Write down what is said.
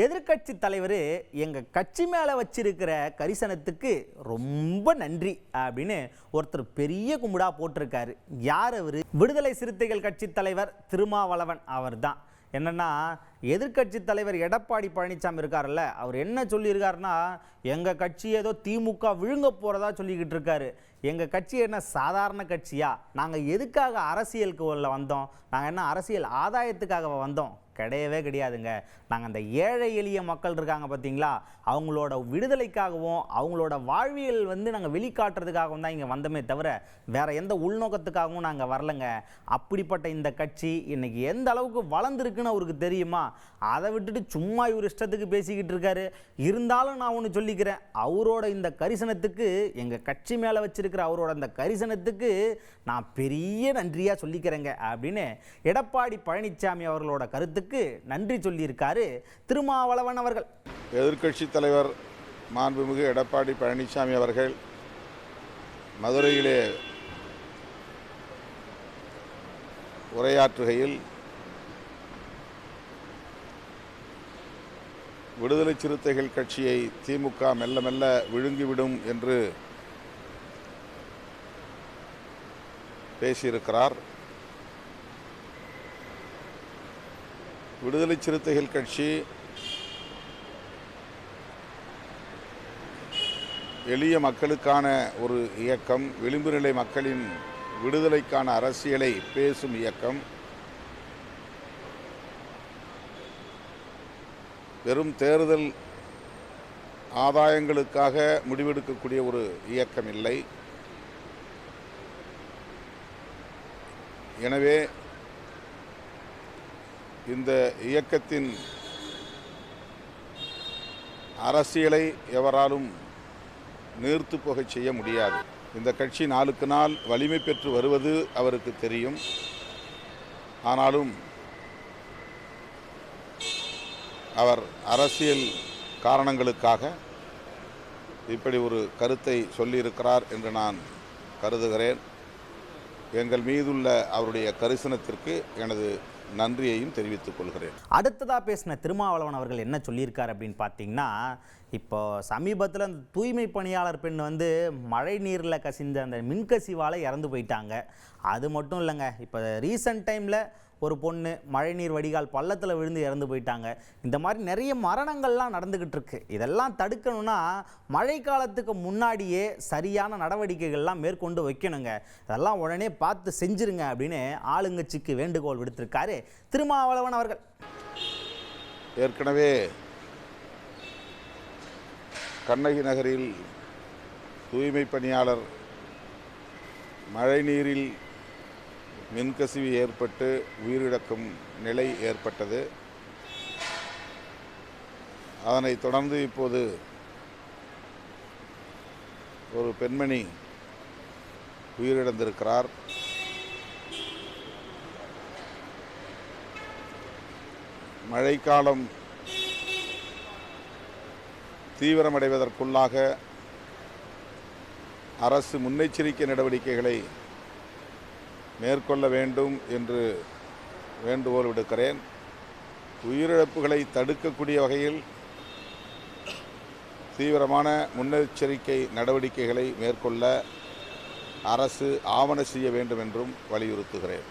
எதிர்க்கட்சி தலைவர் எங்கள் கட்சி மேலே வச்சிருக்கிற கரிசனத்துக்கு ரொம்ப நன்றி அப்படின்னு ஒருத்தர் பெரிய கும்பிடா போட்டிருக்காரு. யார் அவர்? விடுதலை சிறுத்தைகள் கட்சி தலைவர் திருமாவளவன் அவர் தான். என்னென்னா, எதிர்க்கட்சி தலைவர் எடப்பாடி பழனிசாமி இருக்கார்ல, அவர் என்ன சொல்லியிருக்காருன்னா, எங்கள் கட்சி ஏதோ திமுக விழுங்க போகிறதா சொல்லிக்கிட்டு இருக்காரு. எங்கள் கட்சி என்ன சாதாரண கட்சியா? நாங்கள் எதுக்காக அரசியலுக்கு வந்தோம்? நாங்கள் என்ன அரசியல் ஆதாயத்துக்காக வந்தோம்? கிடையவே கிடையாதுங்க. நாங்கள் அந்த ஏழை எளிய மக்கள் இருக்காங்க பார்த்தீங்களா, அவங்களோட விடுதலைக்காகவும் அவங்களோட வாழ்வியல் நாங்கள் வெளிக்காட்டுறதுக்காகவும் தான் இங்கே வந்தோமே தவிர வேறு எந்த உள்நோக்கத்துக்காகவும் நாங்கள் வரலைங்க. அப்படிப்பட்ட இந்த கட்சி இன்னைக்கு எந்த அளவுக்கு வளர்ந்துருக்குன்னு அவருக்கு தெரியுமா? அதை விட்டுட்டு சும்மா இவர் இஷ்டத்துக்கு பேசிக்கிட்டு இருக்காரு. இருந்தாலும் நான் ஒன்று சொல்லிக்கிறேன், அவரோட இந்த கரிசனத்துக்கு, எங்கள் கட்சி மேலே வச்சிருக்கிற அவரோட இந்த கரிசனத்துக்கு நான் பெரிய நன்றியாக சொல்லிக்கிறேங்க அப்படின்னு எடப்பாடி பழனிசாமி அவர்களோட கருத்துக்கு நன்றி சொல்லியிருக்காரு திருமாவளவன் அவர்கள். எதிர்க்கட்சி தலைவர் மாண்புமிகு எடப்பாடி பழனிசாமி அவர்கள் மதுரையிலே உரையாற்றுகையில் விடுதலை சிறுத்தைகள் கட்சியை திமுக மெல்ல மெல்ல விழுங்கிவிடும் என்று பேசியிருக்கிறார். விடுதலை சிறுத்தைகள் கட்சி எளிய மக்களுக்கான ஒரு இயக்கம், விளிம்பு நிலை மக்களின் விடுதலைக்கான அரசியலை பேசும் இயக்கம். வெறும் தேர்தல் ஆதாயங்களுக்காக முடிவெடுக்கக்கூடிய ஒரு இயக்கம் இல்லை. எனவே இந்த இயக்கத்தின் அரசியலை எவராலும் நீர்த்து போக செய்ய முடியாது. இந்த கட்சி நாளுக்கு நாள் வலிமை பெற்று வருவது அவருக்கு தெரியும். ஆனாலும் அவர் அரசியல் காரணங்களுக்காக இப்படி ஒரு கருத்தை சொல்லியிருக்கிறார் என்று நான் கருதுகிறேன். எங்கள் மீதுள்ள அவருடைய கரிசனத்திற்கு எனது நன்றியையும் தெரிவித்துக் கொள்கிறேன். அடுத்ததாக பேசின திருமாவளவன் அவர்கள் என்ன சொல்லியிருக்கார் அப்படின்னு பார்த்தீங்கன்னா, இப்போ சமீபத்தில் அந்த தூய்மை பணியாளர் பெண் மழை நீரில் கசிந்த அந்த மின்கசிவால் இறந்து போயிட்டாங்க. அது மட்டும் இல்லைங்க, இப்போ ரீசன்ட் டைமில் ஒரு பொண்ணு மழைநீர் வடிகால் பள்ளத்தில் விழுந்து இறந்து போயிட்டாங்க. இந்த மாதிரி நிறைய மரணங்கள்லாம் நடந்துக்கிட்டு இருக்கு. இதெல்லாம் தடுக்கணும்னா மழை காலத்துக்கு முன்னாடியே சரியான நடவடிக்கைகள்லாம் மேற்கொண்டு வைக்கணுங்க. இதெல்லாம் உடனே பார்த்து செஞ்சிருங்க அப்படின்னு ஆளுங்கட்சிக்கு வேண்டுகோள் விடுத்திருக்காரு திருமாவளவன் அவர்கள். ஏற்கனவே கண்ணகி நகரில் தூய்மை பணியாளர் மழைநீரில் மின்கசிவு ஏற்பட்டு உயிரிழக்கும் நிலை ஏற்பட்டது. அதனைத் தொடர்ந்து இப்போது ஒரு பெண்மணி உயிரிழந்திருக்கிறார். மழைக்காலம் தீவிரமடைவதற்குள்ளாக அரசு முன்னெச்சரிக்கை நடவடிக்கைகளை மேற்கொள்ள வேண்டும் என்று வேண்டுகோள் விடுக்கிறேன். உயிரிழப்புகளை தடுக்கக்கூடிய வகையில் தீவிரமான முன்னெச்சரிக்கை நடவடிக்கைகளை மேற்கொள்ள அரசு ஆவண செய்ய வேண்டும் என்றும் வலியுறுத்துகிறேன்.